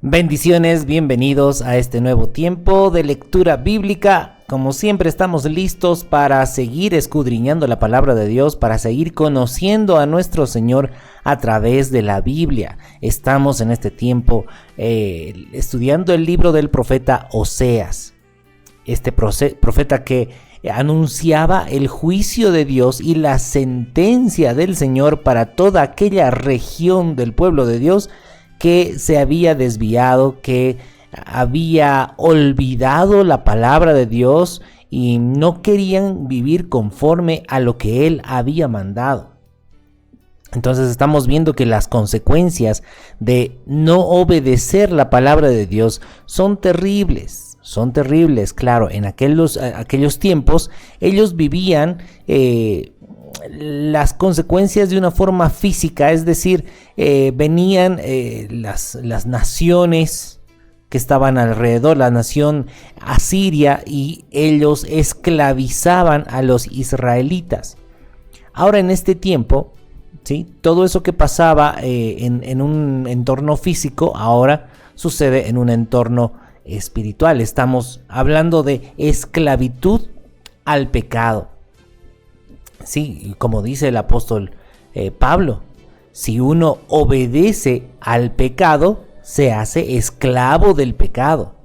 Bendiciones, bienvenidos a este nuevo tiempo de lectura bíblica. Como siempre estamos listos para seguir escudriñando la palabra de Dios, para seguir conociendo a nuestro Señor a través de la Biblia. Estamos en este tiempo estudiando el libro del profeta Oseas. Este profeta que anunciaba el juicio de Dios y la sentencia del Señor para toda aquella región del pueblo de Dios que se había desviado, que había olvidado la palabra de Dios y no querían vivir conforme a lo que Él había mandado. Entonces estamos viendo que las consecuencias de no obedecer la palabra de Dios son terribles. Son terribles, claro. En aquellos tiempos ellos vivían las consecuencias de una forma física, es decir, venían las naciones que estaban alrededor, la nación asiria, y ellos esclavizaban a los israelitas. Ahora en este tiempo, ¿sí?, todo eso que pasaba en un entorno físico ahora sucede en un entorno espiritual. Estamos hablando de esclavitud al pecado. Sí, como dice el apóstol Pablo, si uno obedece al pecado, se hace esclavo del pecado.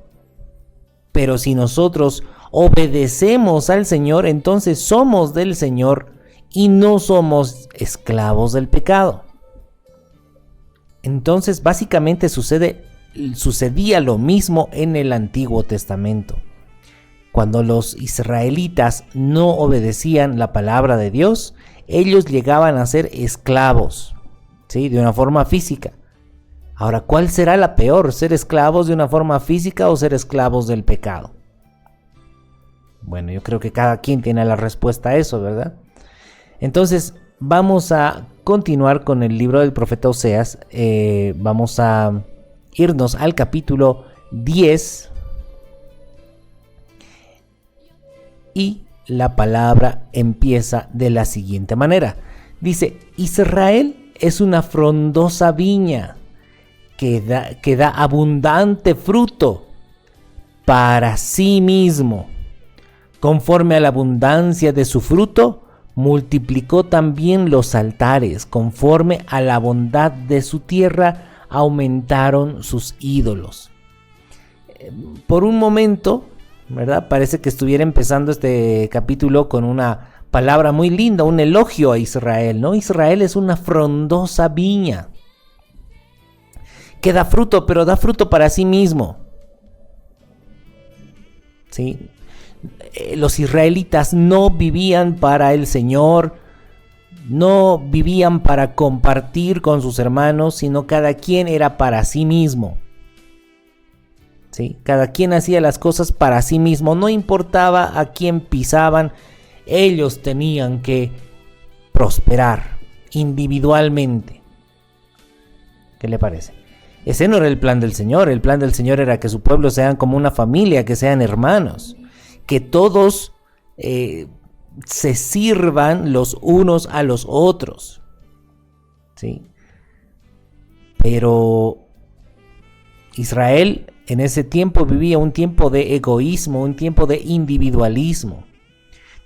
Pero si nosotros obedecemos al Señor, entonces somos del Señor y no somos esclavos del pecado. Entonces, básicamente sucedía lo mismo en el Antiguo Testamento. Cuando los israelitas no obedecían la palabra de Dios, ellos llegaban a ser esclavos, ¿sí?, de una forma física. Ahora, ¿cuál será la peor? ¿Ser esclavos de una forma física o ser esclavos del pecado? Bueno, yo creo que cada quien tiene la respuesta a eso, ¿verdad? Entonces, vamos a continuar con el libro del profeta Oseas. Vamos a irnos al capítulo 10. Y la palabra empieza de la siguiente manera. Dice: Israel es una frondosa viña que da abundante fruto para sí mismo. Conforme a la abundancia de su fruto, multiplicó también los altares. Conforme a la bondad de su tierra, aumentaron sus ídolos. Por un momento, ¿verdad?, parece que estuviera empezando este capítulo con una palabra muy linda, un elogio a Israel, ¿no? Israel es una frondosa viña que da fruto, pero da fruto para sí mismo. ¿Sí? Los israelitas no vivían para el Señor, no vivían para compartir con sus hermanos, sino cada quien era para sí mismo. ¿Sí? Cada quien hacía las cosas para sí mismo, no importaba a quién pisaban, ellos tenían que prosperar individualmente. ¿Qué le parece? Ese no era el plan del Señor. El plan del Señor era que su pueblo sean como una familia, que sean hermanos, que todos se sirvan los unos a los otros. ¿Sí? Pero Israel en ese tiempo vivía un tiempo de egoísmo, un tiempo de individualismo.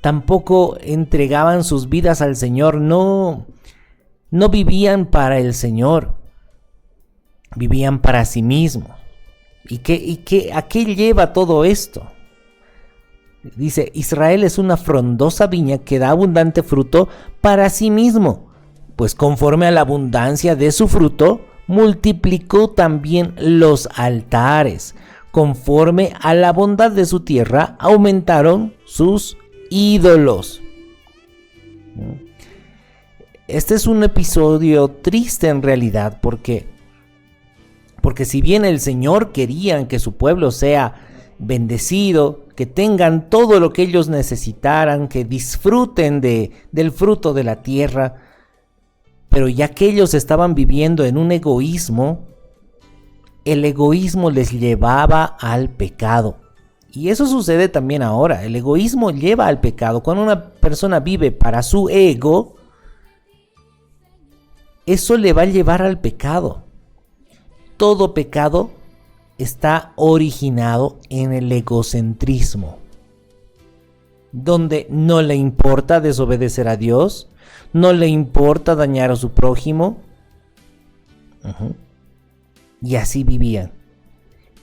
Tampoco entregaban sus vidas al Señor, no vivían para el Señor, vivían para sí mismos. ¿A qué lleva todo esto? Dice: Israel es una frondosa viña que da abundante fruto para sí mismo, pues conforme a la abundancia de su fruto, multiplicó también los altares. Conforme a la bondad de su tierra, aumentaron sus ídolos. Este es un episodio triste en realidad, porque si bien el Señor quería que su pueblo sea bendecido, que tengan todo lo que ellos necesitaran, que disfruten del fruto de la tierra, pero ya que ellos estaban viviendo en un egoísmo, el egoísmo les llevaba al pecado. Y eso sucede también ahora. El egoísmo lleva al pecado. Cuando una persona vive para su ego, eso le va a llevar al pecado. Todo pecado está originado en el egocentrismo, donde no le importa desobedecer a Dios, no le importa dañar a su prójimo. Y así vivían.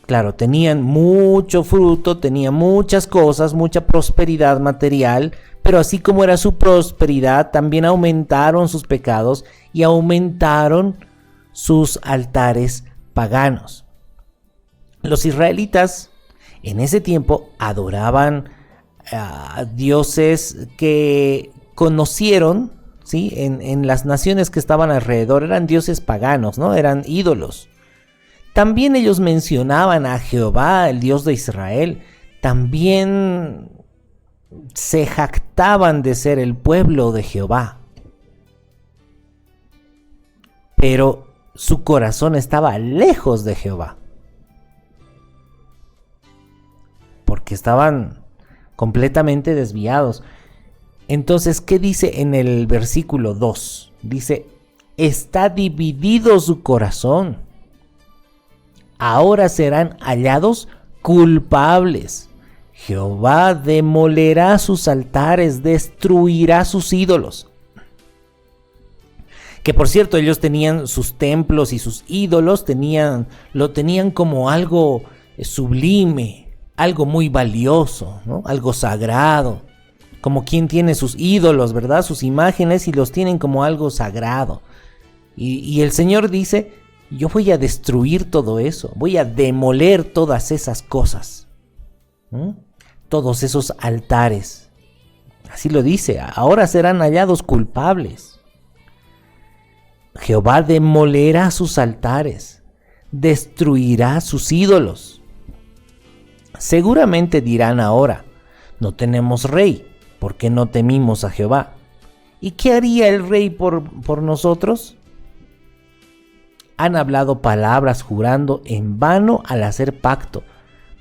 Claro, tenían mucho fruto, tenían muchas cosas, mucha prosperidad material, pero así como era su prosperidad, también aumentaron sus pecados y aumentaron sus altares paganos. Los israelitas en ese tiempo adoraban a dioses que conocieron, ¿sí? En las naciones que estaban alrededor eran dioses paganos, ¿no? Eran ídolos. También ellos mencionaban a Jehová, el Dios de Israel. También se jactaban de ser el pueblo de Jehová. Pero su corazón estaba lejos de Jehová, porque estaban completamente desviados. Entonces, ¿qué dice en el versículo 2? Dice, está dividido su corazón. Ahora serán hallados culpables. Jehová demolerá sus altares, destruirá sus ídolos. Que por cierto, ellos tenían sus templos y sus ídolos, lo tenían como algo sublime, algo muy valioso, ¿no? Algo sagrado. Como quien tiene sus ídolos, ¿verdad? Sus imágenes, y los tienen como algo sagrado. Y el Señor dice, yo voy a destruir todo eso, voy a demoler todas esas cosas, todos esos altares. Así lo dice, ahora serán hallados culpables. Jehová demolerá sus altares, destruirá sus ídolos. Seguramente dirán ahora, no tenemos rey, porque no temimos a Jehová. ¿Y qué haría el rey por nosotros? Han hablado palabras jurando en vano al hacer pacto.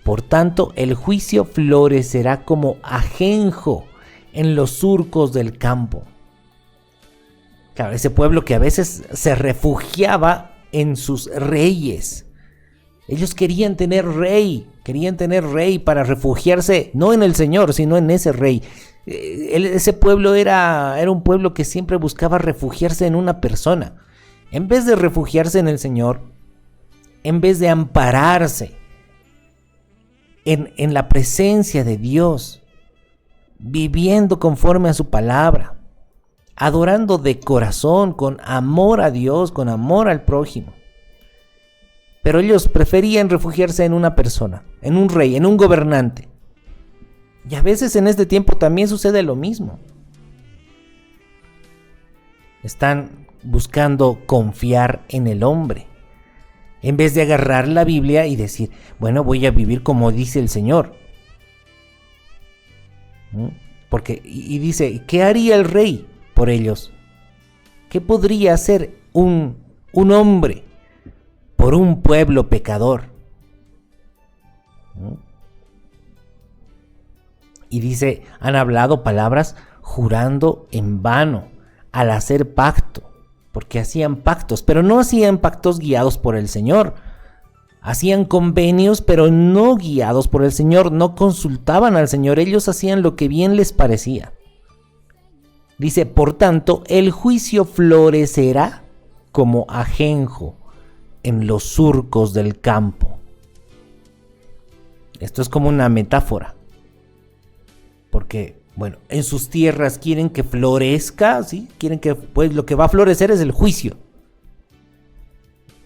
Por tanto, el juicio florecerá como ajenjo en los surcos del campo. Claro, ese pueblo que a veces se refugiaba en sus reyes. Ellos querían tener rey para refugiarse, no en el Señor, sino en ese rey. Ese pueblo era un pueblo que siempre buscaba refugiarse en una persona. En vez de refugiarse en el Señor, en vez de ampararse en la presencia de Dios, viviendo conforme a su palabra, adorando de corazón, con amor a Dios, con amor al prójimo. Pero ellos preferían refugiarse en una persona, en un rey, en un gobernante. Y a veces en este tiempo también sucede lo mismo. Están buscando confiar en el hombre, en vez de agarrar la Biblia y decir, bueno, voy a vivir como dice el Señor. Porque, y dice, ¿qué haría el rey por ellos? ¿Qué podría hacer un hombre por un pueblo pecador? Y dice, han hablado palabras jurando en vano al hacer pacto, porque hacían pactos, pero no hacían pactos guiados por el Señor. Hacían convenios, pero no guiados por el Señor, no consultaban al Señor, ellos hacían lo que bien les parecía. Dice, por tanto, el juicio florecerá como ajenjo en los surcos del campo. Esto es como una metáfora, porque, bueno, en sus tierras quieren que florezca, ¿sí? Quieren que, pues, lo que va a florecer es el juicio.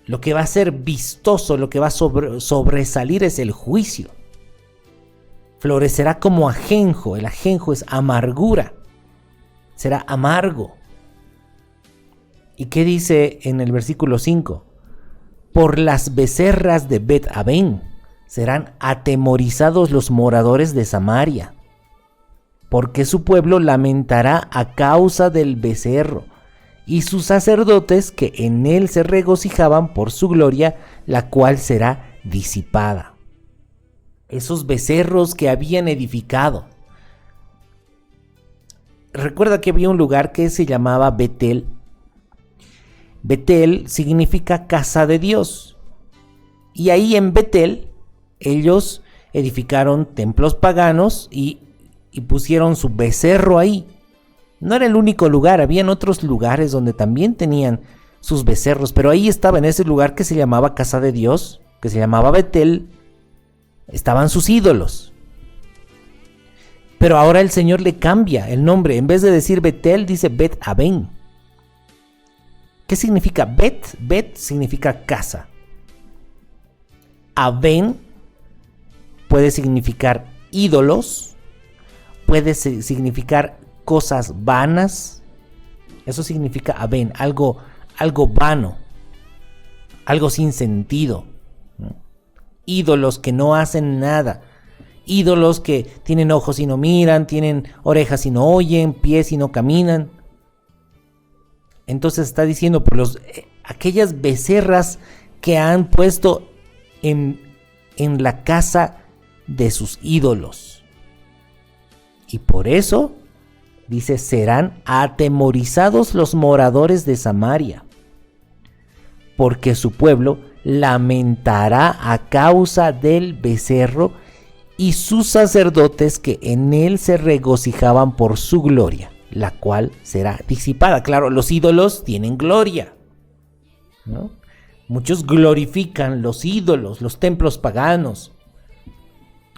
Lo que va a ser vistoso, lo que va a sobresalir es el juicio. Florecerá como ajenjo. El ajenjo es amargura. Será amargo. ¿Y qué dice en el versículo 5? Por las becerras de Bet-Aven serán atemorizados los moradores de Samaria, porque su pueblo lamentará a causa del becerro, y sus sacerdotes que en él se regocijaban por su gloria, la cual será disipada. Esos becerros que habían edificado. Recuerda que había un lugar que se llamaba Betel. Betel significa casa de Dios. Y ahí en Betel ellos edificaron templos paganos y pusieron su becerro ahí. No era el único lugar, habían otros lugares donde también tenían sus becerros, pero ahí estaba, en ese lugar que se llamaba Casa de Dios, que se llamaba Betel, estaban sus ídolos. Pero ahora el Señor le cambia el nombre, en vez de decir Betel, dice Bet Aven. ¿Qué significa Bet? Bet significa casa. Aven puede significar ídolos, puede significar cosas vanas. Eso significa Aven, algo vano, algo sin sentido, ¿no? Ídolos que no hacen nada, ídolos que tienen ojos y no miran, tienen orejas y no oyen, pies y no caminan. Entonces está diciendo por aquellas becerras que han puesto en la casa de sus ídolos. Y por eso dice, serán atemorizados los moradores de Samaria, porque su pueblo lamentará a causa del becerro y sus sacerdotes que en él se regocijaban por su gloria, la cual será disipada. Claro, los ídolos tienen gloria, ¿no? Muchos glorifican los ídolos, los templos paganos.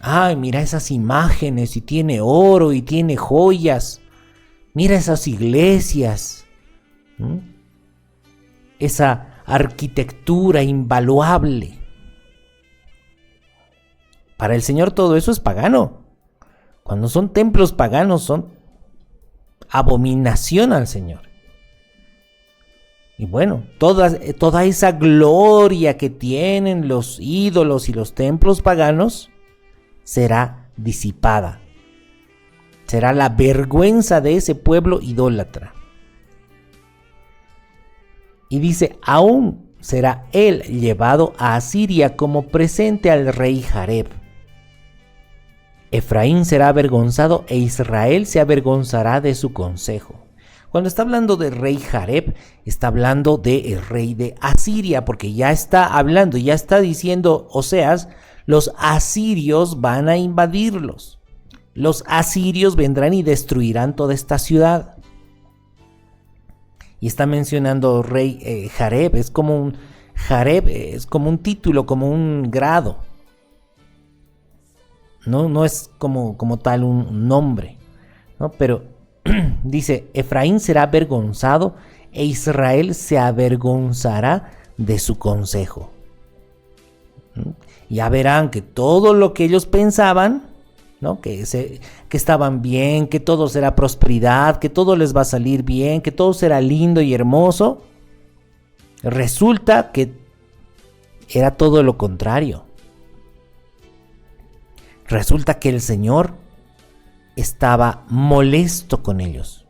Ay, mira esas imágenes, y tiene oro y tiene joyas. Mira esas iglesias, ¿no? Esa arquitectura invaluable. Para el Señor todo eso es pagano. Cuando son templos paganos son abominación al Señor. Y bueno, toda esa gloria que tienen los ídolos y los templos paganos será disipada. Será la vergüenza de ese pueblo idólatra. Y dice, aún será él llevado a Asiria como presente al rey Jareb. Efraín será avergonzado e Israel se avergonzará de su consejo. Cuando está hablando del rey Jareb, está hablando del rey de Asiria, porque ya está hablando, ya está diciendo Oseas, los asirios van a invadirlos. Los asirios vendrán y destruirán toda esta ciudad. Y está mencionando rey Jareb, Jareb es como un título, como un grado. No es como tal un nombre, ¿no? Pero dice, Efraín será avergonzado e Israel se avergonzará de su consejo. Ya verán que todo lo que ellos pensaban, ¿no? Que estaban bien, que todo será prosperidad, que todo les va a salir bien, que todo será lindo y hermoso, resulta que era todo lo contrario. Resulta que el Señor estaba molesto con ellos.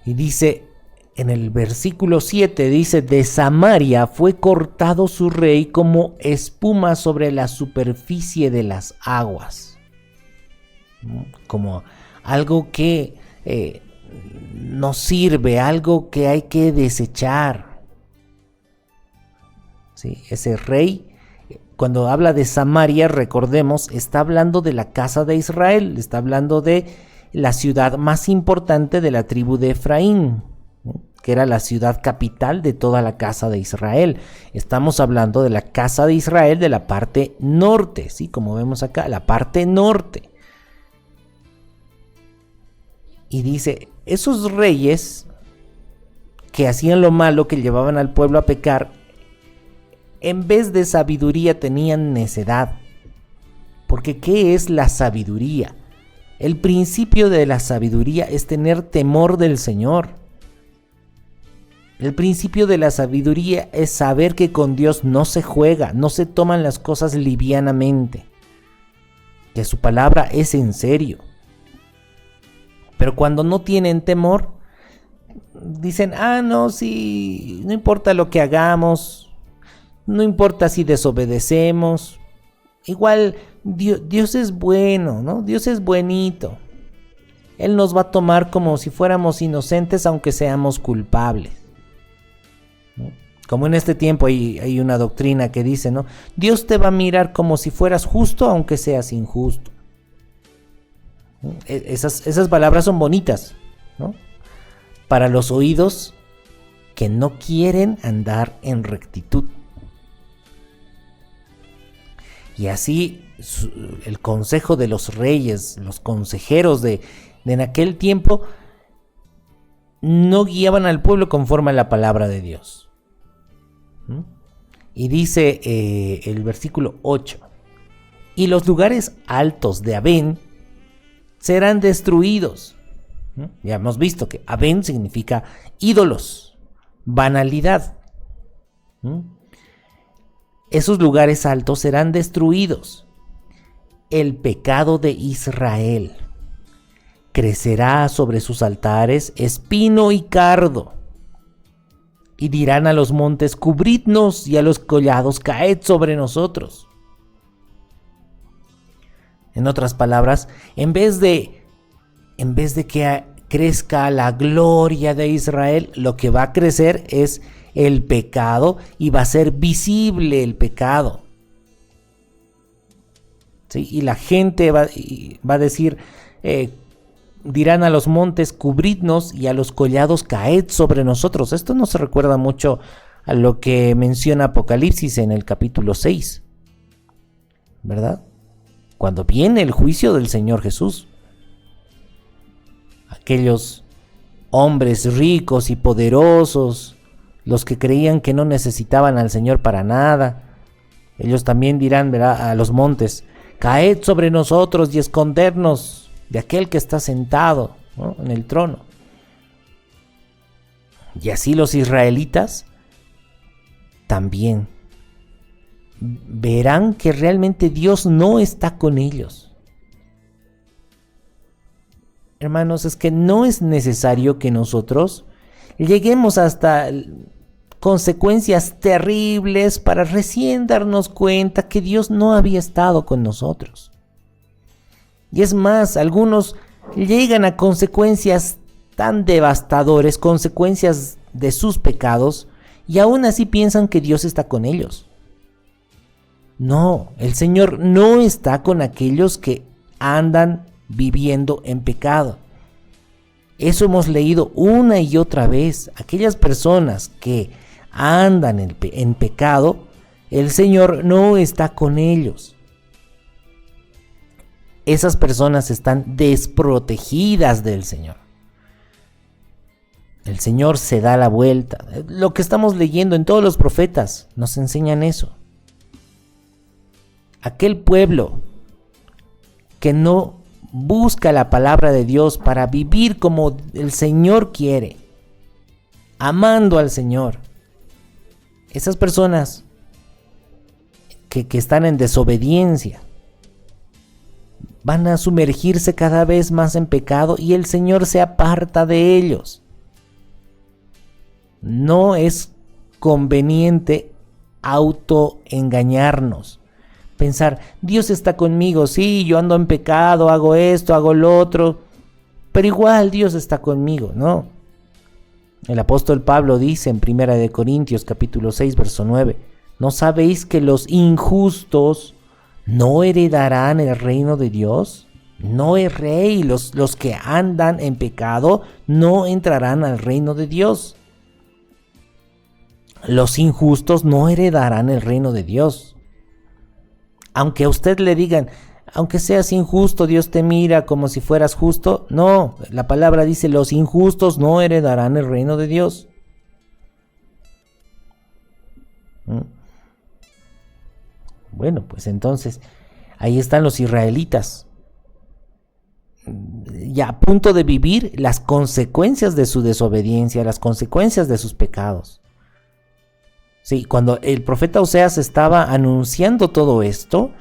Y dice, en el versículo 7, dice, de Samaria fue cortado su rey como espuma sobre la superficie de las aguas. Como algo que no sirve, algo que hay que desechar. ¿Sí? Ese rey, cuando habla de Samaria, recordemos, está hablando de la casa de Israel, está hablando de la ciudad más importante de la tribu de Efraín, ¿no? Que era la ciudad capital de toda la casa de Israel. Estamos hablando de la casa de Israel de la parte norte, ¿sí? Como vemos acá, la parte norte. Y dice, esos reyes que hacían lo malo, que llevaban al pueblo a pecar, en vez de sabiduría tenían necedad. Porque ¿qué es la sabiduría? El principio de la sabiduría es tener temor del Señor. El principio de la sabiduría es saber que con Dios no se juega, no se toman las cosas livianamente, que su palabra es en serio. Pero cuando no tienen temor, dicen, no, sí, no importa lo que hagamos, no importa si desobedecemos, igual Dios es bueno, ¿no? Dios es buenito. Él nos va a tomar como si fuéramos inocentes, aunque seamos culpables. ¿no? Como en este tiempo hay una doctrina que dice, ¿no? Dios te va a mirar como si fueras justo, aunque seas injusto. ¿No? Esas palabras son bonitas, ¿no? Para los oídos que no quieren andar en rectitud. Y así el consejo de los reyes, los consejeros de en aquel tiempo, no guiaban al pueblo conforme a la palabra de Dios. Y dice el versículo 8: y los lugares altos de Avén serán destruidos. Ya hemos visto que Avén significa ídolos, banalidad. Esos lugares altos serán destruidos. El pecado de Israel crecerá sobre sus altares espino y cardo. Y dirán a los montes, cubridnos, y a los collados, caed sobre nosotros. En otras palabras, en vez de que crezca la gloria de Israel, lo que va a crecer es el pecado, y va a ser visible el pecado. ¿Sí? Y la gente va a decir, dirán a los montes, cubridnos, y a los collados, caed sobre nosotros. Esto nos recuerda mucho a lo que menciona Apocalipsis en el capítulo 6, ¿verdad? Cuando viene el juicio del Señor Jesús. Aquellos hombres ricos y poderosos, los que creían que no necesitaban al Señor para nada, ellos también dirán, ¿verdad?, a los montes, caed sobre nosotros y escondernos de aquel que está sentado, ¿no?, en el trono. Y así los israelitas también verán que realmente Dios no está con ellos. Hermanos, es que no es necesario que nosotros lleguemos hasta consecuencias terribles para recién darnos cuenta que Dios no había estado con nosotros. Y es más, algunos llegan a consecuencias tan devastadoras, consecuencias de sus pecados, y aún así piensan que Dios está con ellos. No, el Señor no está con aquellos que andan viviendo en pecado. Eso hemos leído una y otra vez. Aquellas personas que andan en pecado, el Señor no está con ellos. Esas personas están desprotegidas del Señor. El Señor se da la vuelta. Lo que estamos leyendo en todos los profetas nos enseñan eso. Aquel pueblo que no busca la palabra de Dios para vivir como el Señor quiere, amando al Señor. Esas personas que están en desobediencia van a sumergirse cada vez más en pecado, y el Señor se aparta de ellos. No es conveniente autoengañarnos. Pensar, Dios está conmigo, sí, yo ando en pecado, hago esto, hago lo otro, pero igual Dios está conmigo, ¿no? El apóstol Pablo dice en 1 Corintios capítulo 6, verso 9, ¿no sabéis que los injustos no heredarán el reino de Dios? No erréis, los que andan en pecado no entrarán al reino de Dios. Los injustos no heredarán el reino de Dios. Aunque a usted le digan, aunque seas injusto, Dios te mira como si fueras justo. No, la palabra dice, los injustos no heredarán el reino de Dios. Bueno, pues entonces, ahí están los israelitas, ya a punto de vivir las consecuencias de su desobediencia, las consecuencias de sus pecados. Sí, cuando el profeta Oseas estaba anunciando todo esto,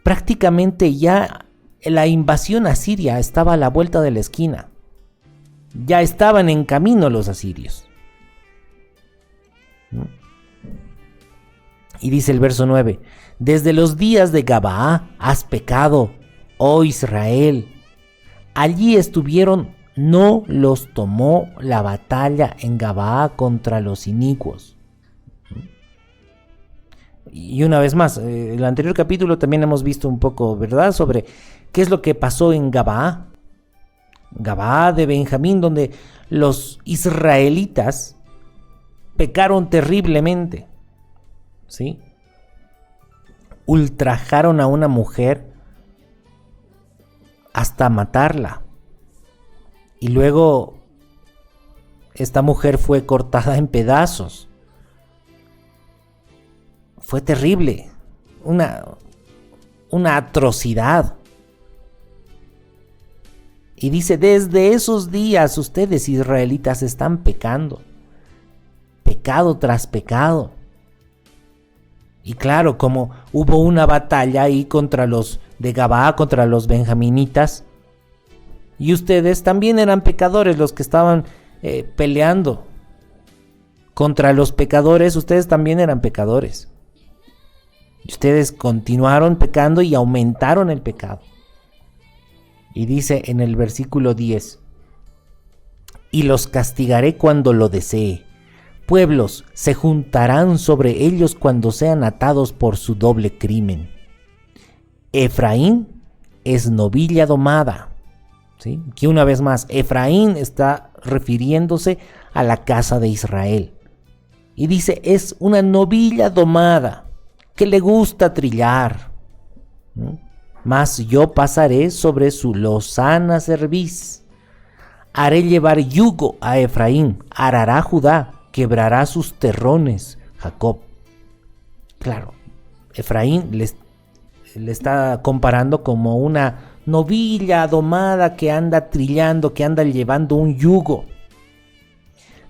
prácticamente ya la invasión asiria estaba a la vuelta de la esquina. Ya estaban en camino los asirios. Y dice el verso 9, desde los días de Gabaa has pecado, oh Israel. Allí estuvieron, no los tomó la batalla en Gabaa contra los inicuos. Y una vez más, el anterior capítulo también hemos visto un poco, ¿verdad?, sobre qué es lo que pasó en Gabaa de Benjamín, donde los israelitas pecaron terriblemente, ¿sí? Ultrajaron a una mujer hasta matarla. Y luego esta mujer fue cortada en pedazos. Fue terrible, una atrocidad. Y dice, desde esos días ustedes israelitas están pecando, pecado tras pecado. Y claro, como hubo una batalla ahí contra los de Gabaa, contra los benjaminitas, y ustedes también eran pecadores los que estaban peleando contra los pecadores, ustedes también eran pecadores. Y ustedes continuaron pecando y aumentaron el pecado. Y dice en el versículo 10, y los castigaré cuando lo desee. Pueblos se juntarán sobre ellos cuando sean atados por su doble crimen. Efraín es novilla domada. ¿Sí? Aquí una vez más, Efraín está refiriéndose a la casa de Israel. Y dice, es una novilla domada que le gusta trillar. ¿No? Mas yo pasaré sobre su lozana cerviz. Haré llevar yugo a Efraín, arará Judá, quebrará sus terrones Jacob. Claro, Efraín le está comparando como una novilla domada que anda trillando, que anda llevando un yugo.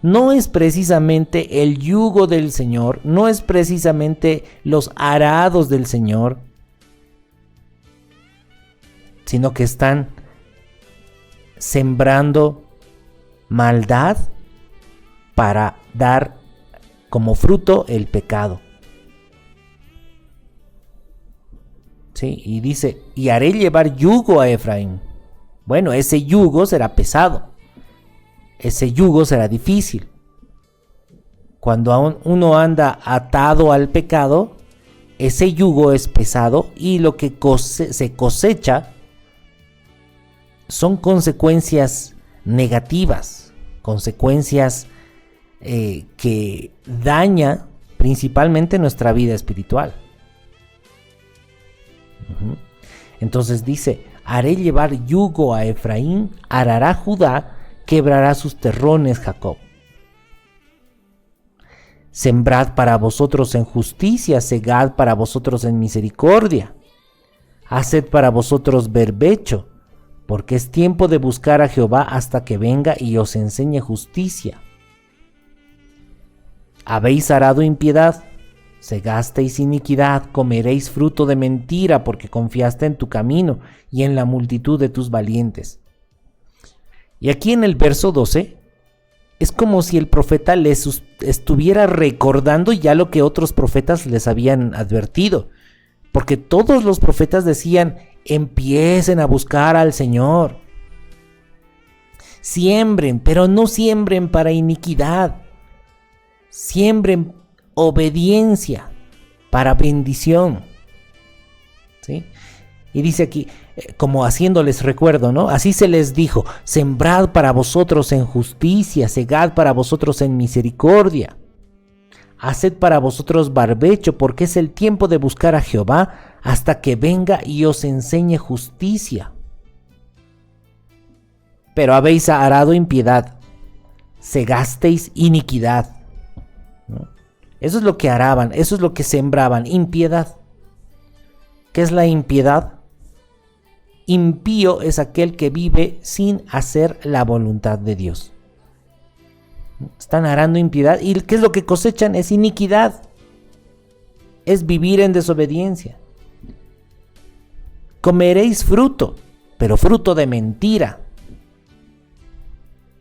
No es precisamente el yugo del Señor, no es precisamente los arados del Señor, sino que están sembrando maldad para dar como fruto el pecado. ¿Sí? Y dice, y haré llevar yugo a Efraín. Bueno, ese yugo será pesado. Ese yugo será difícil. Cuando uno anda atado al pecado, ese yugo es pesado y lo que se cosecha son consecuencias negativas, consecuencias que dañan principalmente nuestra vida espiritual. Entonces dice, haré llevar yugo a Efraín, arará Judá, quebrará sus terrones Jacob. Sembrad para vosotros en justicia, segad para vosotros en misericordia. Haced para vosotros berbecho, porque es tiempo de buscar a Jehová hasta que venga y os enseñe justicia. Habéis arado impiedad, segasteis iniquidad, comeréis fruto de mentira, porque confiaste en tu camino y en la multitud de tus valientes. Y aquí en el verso 12, es como si el profeta les estuviera recordando ya lo que otros profetas les habían advertido. Porque todos los profetas decían, empiecen a buscar al Señor. Siembren, pero no siembren para iniquidad. Siembren obediencia para bendición. ¿Sí? Y dice aquí, como haciéndoles recuerdo, ¿no? Así se les dijo, sembrad para vosotros en justicia, segad para vosotros en misericordia. Haced para vosotros barbecho, porque es el tiempo de buscar a Jehová hasta que venga y os enseñe justicia. Pero habéis arado impiedad, segasteis iniquidad. ¿No? Eso es lo que araban, eso es lo que sembraban, impiedad. ¿Qué es la impiedad? Impío es aquel que vive sin hacer la voluntad de Dios. Están arando impiedad y ¿qué es lo que cosechan? Es iniquidad. Es vivir en desobediencia. Comeréis fruto, pero fruto de mentira,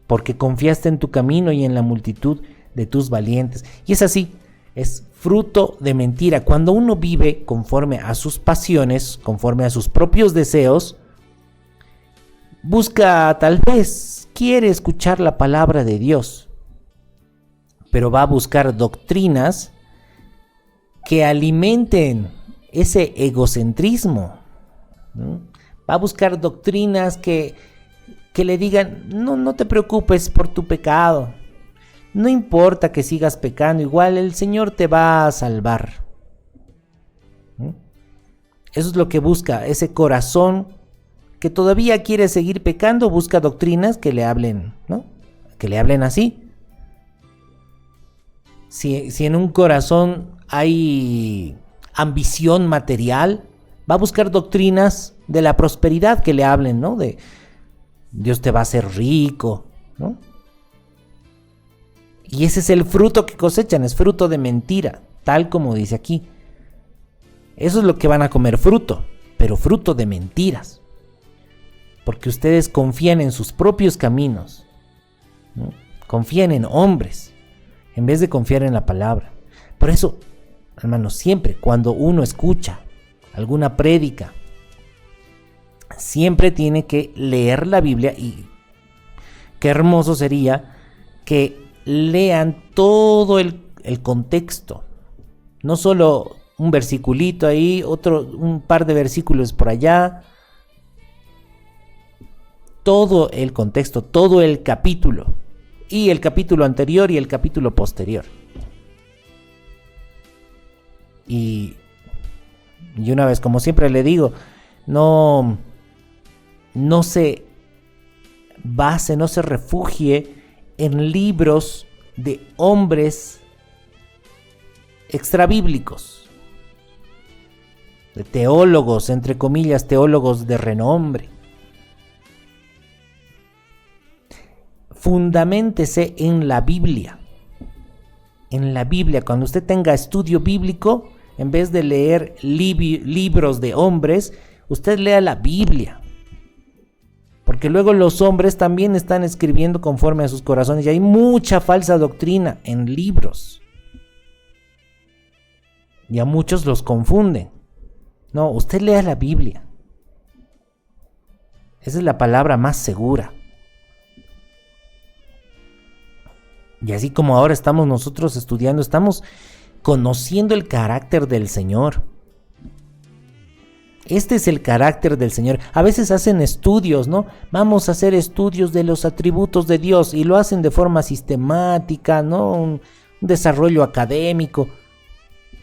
porque confiaste en tu camino y en la multitud de tus valientes. Y es así, es fruto de mentira. Cuando uno vive conforme a sus pasiones, conforme a sus propios deseos, busca, tal vez quiere escuchar la palabra de Dios, pero va a buscar doctrinas que alimenten ese egocentrismo, ¿no? Va a buscar doctrinas que le digan, no te preocupes por tu pecado, no importa que sigas pecando, igual el Señor te va a salvar. ¿No? Eso es lo que busca ese corazón que todavía quiere seguir pecando, busca doctrinas que le hablen, ¿no? Que le hablen así. Si en un corazón hay ambición material, va a buscar doctrinas de la prosperidad que le hablen, ¿no? De Dios te va a hacer rico, ¿no? Y ese es el fruto que cosechan, es fruto de mentira, tal como dice aquí. Eso es lo que van a comer, fruto, pero fruto de mentiras. Porque ustedes confían en sus propios caminos, ¿no? Confían en hombres, en vez de confiar en la palabra. Por eso, hermanos, siempre cuando uno escucha alguna prédica, siempre tiene que leer la Biblia, y qué hermoso sería que lean todo el contexto, no solo un versiculito ahí, un par de versículos por allá, todo el contexto, todo el capítulo, y el capítulo anterior y el capítulo posterior. Y una vez, como siempre le digo, no se base, no se refugie en libros de hombres extrabíblicos, de teólogos, entre comillas, teólogos de renombre. Fundaméntese en la Biblia. En la Biblia, cuando usted tenga estudio bíblico, en vez de leer libros de hombres, usted lea la Biblia. Porque luego los hombres también están escribiendo conforme a sus corazones y hay mucha falsa doctrina en libros. Y a muchos los confunden. No, usted lea la Biblia. Esa es la palabra más segura. Y así como ahora estamos nosotros estudiando, estamos conociendo el carácter del Señor. Este es el carácter del Señor. A veces hacen estudios, ¿no? Vamos a hacer estudios de los atributos de Dios y lo hacen de forma sistemática, ¿no? Un desarrollo académico,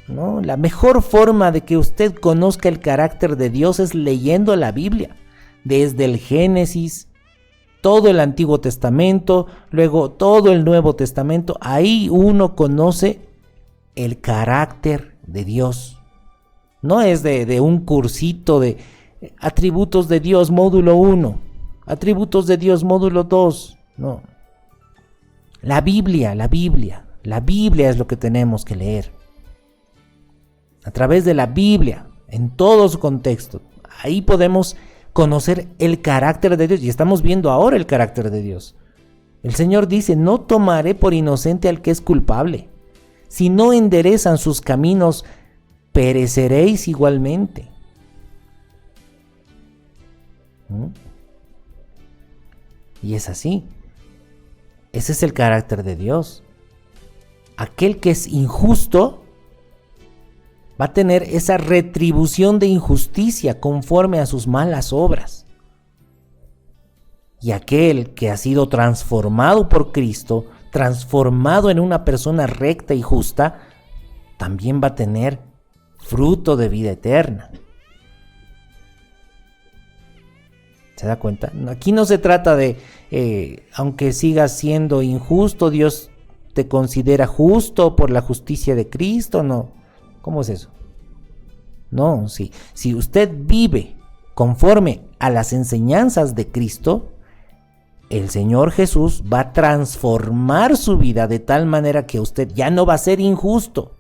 ¿no? La mejor forma de que usted conozca el carácter de Dios es leyendo la Biblia, desde el Génesis, todo el Antiguo Testamento, luego todo el Nuevo Testamento. Ahí uno conoce el carácter de Dios. No es de un cursito de atributos de Dios módulo 1, atributos de Dios módulo 2, no. La Biblia es lo que tenemos que leer. A través de la Biblia, en todo su contexto, ahí podemos conocer el carácter de Dios, y estamos viendo ahora el carácter de Dios. El Señor dice: no tomaré por inocente al que es culpable. Si no enderezan sus caminos, pereceréis igualmente. Y es así. Ese es el carácter de Dios. Aquel que es injusto va a tener esa retribución de injusticia conforme a sus malas obras. Y aquel que ha sido transformado por Cristo, transformado en una persona recta y justa, también va a tener fruto de vida eterna. ¿Se da cuenta? Aquí no se trata de, aunque sigas siendo injusto, Dios te considera justo por la justicia de Cristo, no. ¿Cómo es eso? No, si usted vive conforme a las enseñanzas de Cristo, el Señor Jesús va a transformar su vida de tal manera que usted ya no va a ser injusto.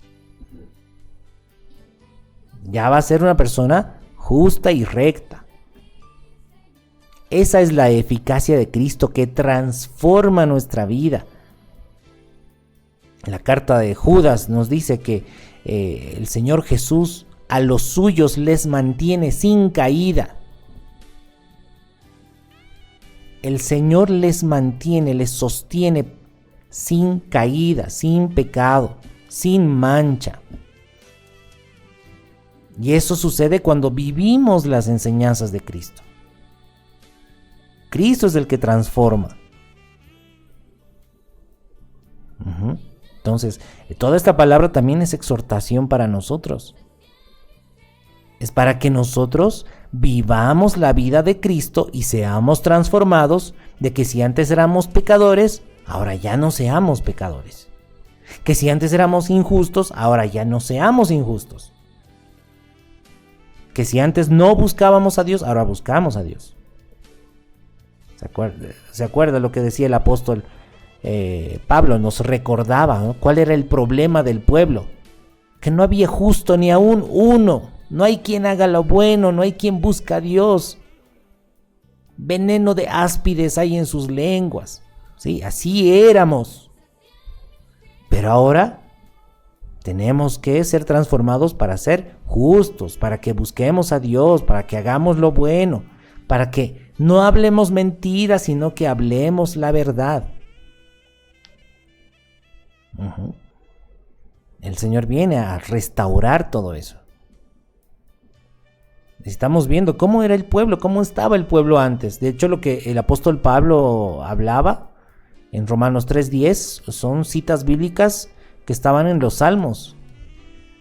Ya va a ser una persona justa y recta. Esa es la eficacia de Cristo que transforma nuestra vida. La carta de Judas nos dice que el Señor Jesús a los suyos les mantiene sin caída. El Señor les mantiene, les sostiene sin caída, sin pecado, sin mancha. Y eso sucede cuando vivimos las enseñanzas de Cristo. Cristo es el que transforma. Entonces, toda esta palabra también es exhortación para nosotros. Es para que nosotros vivamos la vida de Cristo y seamos transformados, de que si antes éramos pecadores, ahora ya no seamos pecadores. Que si antes éramos injustos, ahora ya no seamos injustos. Que si antes no buscábamos a Dios, ahora buscamos a Dios. ¿Se acuerda lo que decía el apóstol Pablo? Nos recordaba, ¿no?, cuál era el problema del pueblo. Que no había justo ni aún uno. No hay quien haga lo bueno, no hay quien busque a Dios. Veneno de áspides hay en sus lenguas. Sí, así éramos. Pero ahora tenemos que ser transformados para ser justos, para que busquemos a Dios, para que hagamos lo bueno, para que no hablemos mentiras, sino que hablemos la verdad. El Señor viene a restaurar todo eso. Estamos viendo cómo era el pueblo, cómo estaba el pueblo antes. De hecho, lo que el apóstol Pablo hablaba en Romanos 3:10 son citas bíblicas que estaban en los Salmos,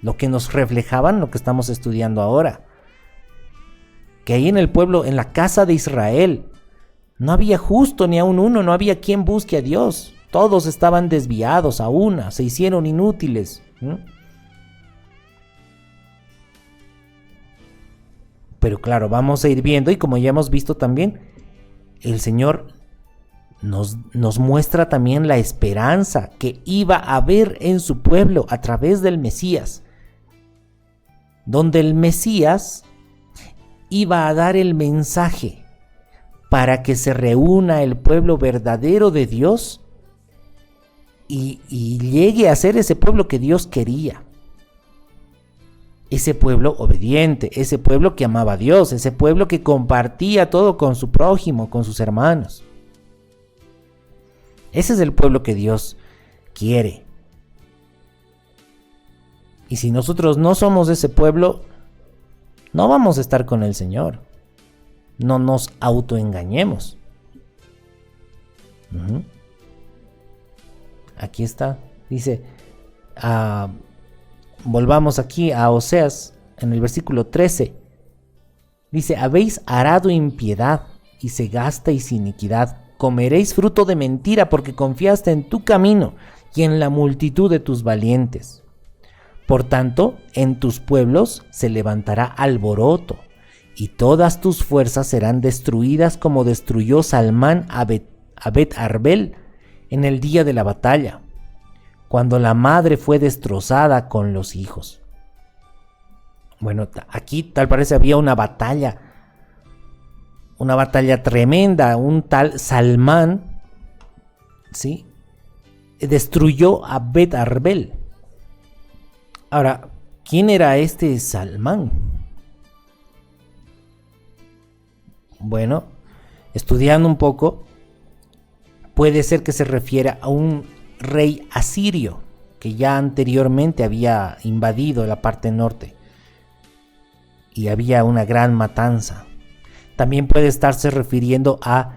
lo que nos reflejaban lo que estamos estudiando ahora. Que ahí en el pueblo, en la casa de Israel, no había justo ni aun uno, no había quien busque a Dios. Todos estaban desviados a una, se hicieron inútiles. Pero claro, vamos a ir viendo, y como ya hemos visto también, el Señor nos muestra también la esperanza que iba a haber en su pueblo a través del Mesías, donde el Mesías iba a dar el mensaje para que se reúna el pueblo verdadero de Dios y llegue a ser ese pueblo que Dios quería. Ese pueblo obediente, ese pueblo que amaba a Dios, ese pueblo que compartía todo con su prójimo, con sus hermanos. Ese es el pueblo que Dios quiere. Y si nosotros no somos ese pueblo, no vamos a estar con el Señor. No nos autoengañemos. Aquí está. Dice, volvamos aquí a Oseas, en el versículo 13. Dice, habéis arado impiedad y cegasteis iniquidad. Comeréis fruto de mentira porque confiaste en tu camino y en la multitud de tus valientes. Por tanto, en tus pueblos se levantará alboroto y todas tus fuerzas serán destruidas como destruyó Salmán a Bet Arbel en el día de la batalla, cuando la madre fue destrozada con los hijos. Bueno, aquí tal parece había una batalla tremenda. Un tal Salmán, ¿sí?, destruyó a Bet Arbel. Ahora, ¿quién era este Salmán? Bueno, estudiando un poco, puede ser que se refiera a un rey asirio que ya anteriormente había invadido la parte norte y había una gran matanza. También puede estarse refiriendo a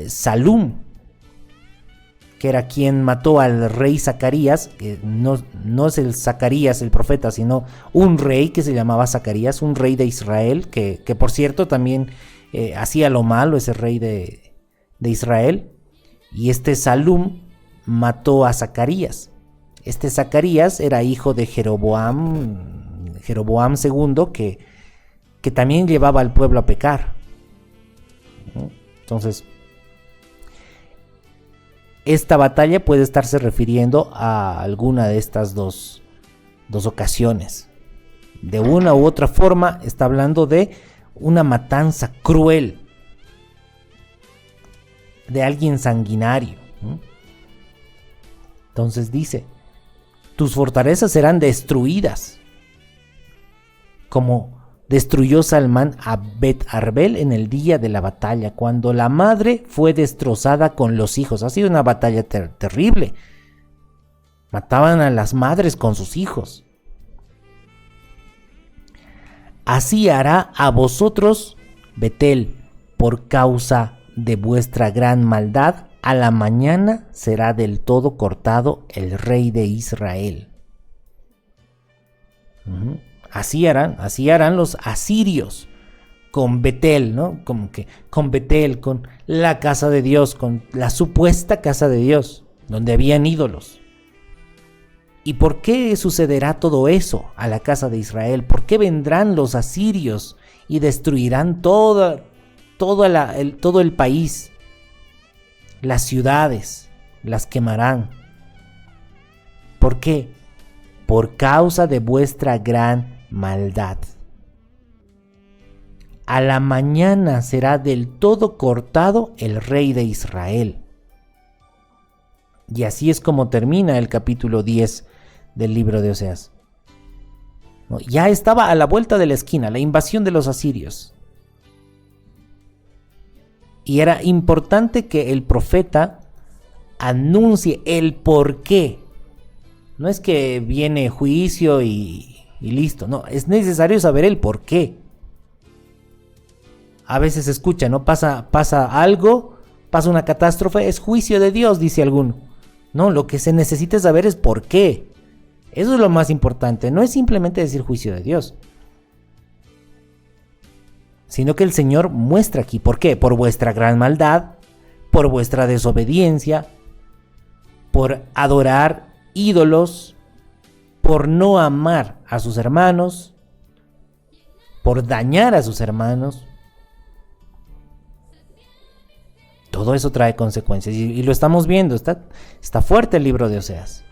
Salum, que era quien mató al rey Zacarías, que no es el Zacarías el profeta, sino un rey que se llamaba Zacarías, un rey de Israel, que por cierto también hacía lo malo, ese rey de Israel. Y este Salum mató a Zacarías. Este Zacarías era hijo de Jeroboam II, que también llevaba al pueblo a pecar. Entonces, esta batalla puede estarse refiriendo a alguna de estas dos ocasiones. De una u otra forma está hablando de una matanza cruel, de alguien sanguinario. Entonces dice, tus fortalezas serán destruidas, como destruyó Salmán a Bet Arbel en el día de la batalla, cuando la madre fue destrozada con los hijos. Ha sido una batalla terrible. Mataban a las madres con sus hijos. así hará a vosotros Betel, por causa de vuestra gran maldad. A la mañana será del todo cortado el rey de Israel. Así harán los asirios con Betel, ¿no? Como que con Betel, con la casa de Dios, con la supuesta casa de Dios, donde habían ídolos. ¿Y por qué sucederá todo eso a la casa de Israel? ¿Por qué vendrán los asirios y destruirán todo el país? Las ciudades las quemarán. ¿Por qué? Por causa de vuestra gran maldad. A la mañana será del todo cortado el rey de Israel. Y así es como termina el capítulo 10 del libro de Oseas. Ya estaba a la vuelta de la esquina la invasión de los asirios. Y era importante que el profeta anuncie el por qué. No es que viene juicio y listo. No, es necesario saber el por qué. A veces se escucha, ¿no? Pasa algo, pasa una catástrofe, es juicio de Dios, dice alguno. No, lo que se necesita saber es por qué. Eso es lo más importante. No es simplemente decir juicio de Dios, sino que el Señor muestra aquí. ¿Por qué? Por vuestra gran maldad, por vuestra desobediencia, por adorar ídolos, por no amar a sus hermanos, por dañar a sus hermanos. Todo eso trae consecuencias y lo estamos viendo. Está fuerte el libro de Oseas.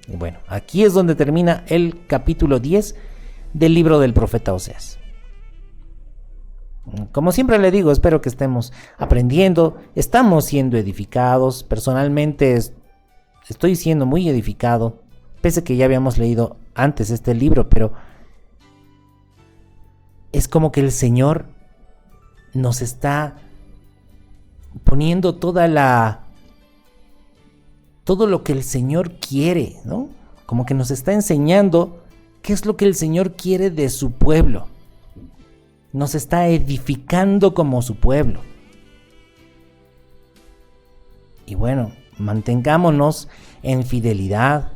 Y bueno, aquí es donde termina el capítulo 10 del libro del profeta Oseas. Como siempre le digo, espero que estemos aprendiendo, estamos siendo edificados. Personalmente estoy siendo muy edificado, pese a que ya habíamos leído antes este libro, pero es como que el Señor nos está poniendo todo lo que el Señor quiere, ¿no? Como que nos está enseñando qué es lo que el Señor quiere de su pueblo. Nos está edificando como su pueblo. Y bueno, mantengámonos en fidelidad.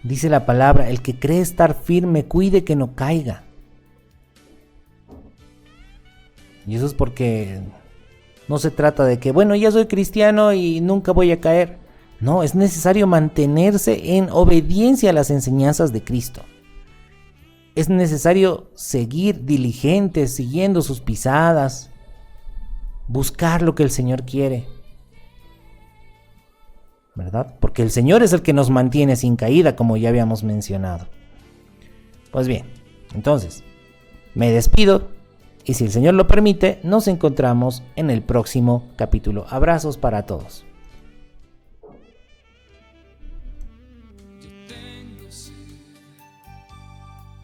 Dice la palabra, el que cree estar firme, cuide que no caiga. Y eso es porque no se trata de que, bueno, ya soy cristiano y nunca voy a caer. No, es necesario mantenerse en obediencia a las enseñanzas de Cristo. Es necesario seguir diligentes, siguiendo sus pisadas, buscar lo que el Señor quiere, ¿verdad? Porque el Señor es el que nos mantiene sin caída, como ya habíamos mencionado. Pues bien, entonces, me despido y si el Señor lo permite, nos encontramos en el próximo capítulo. Abrazos para todos.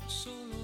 Solo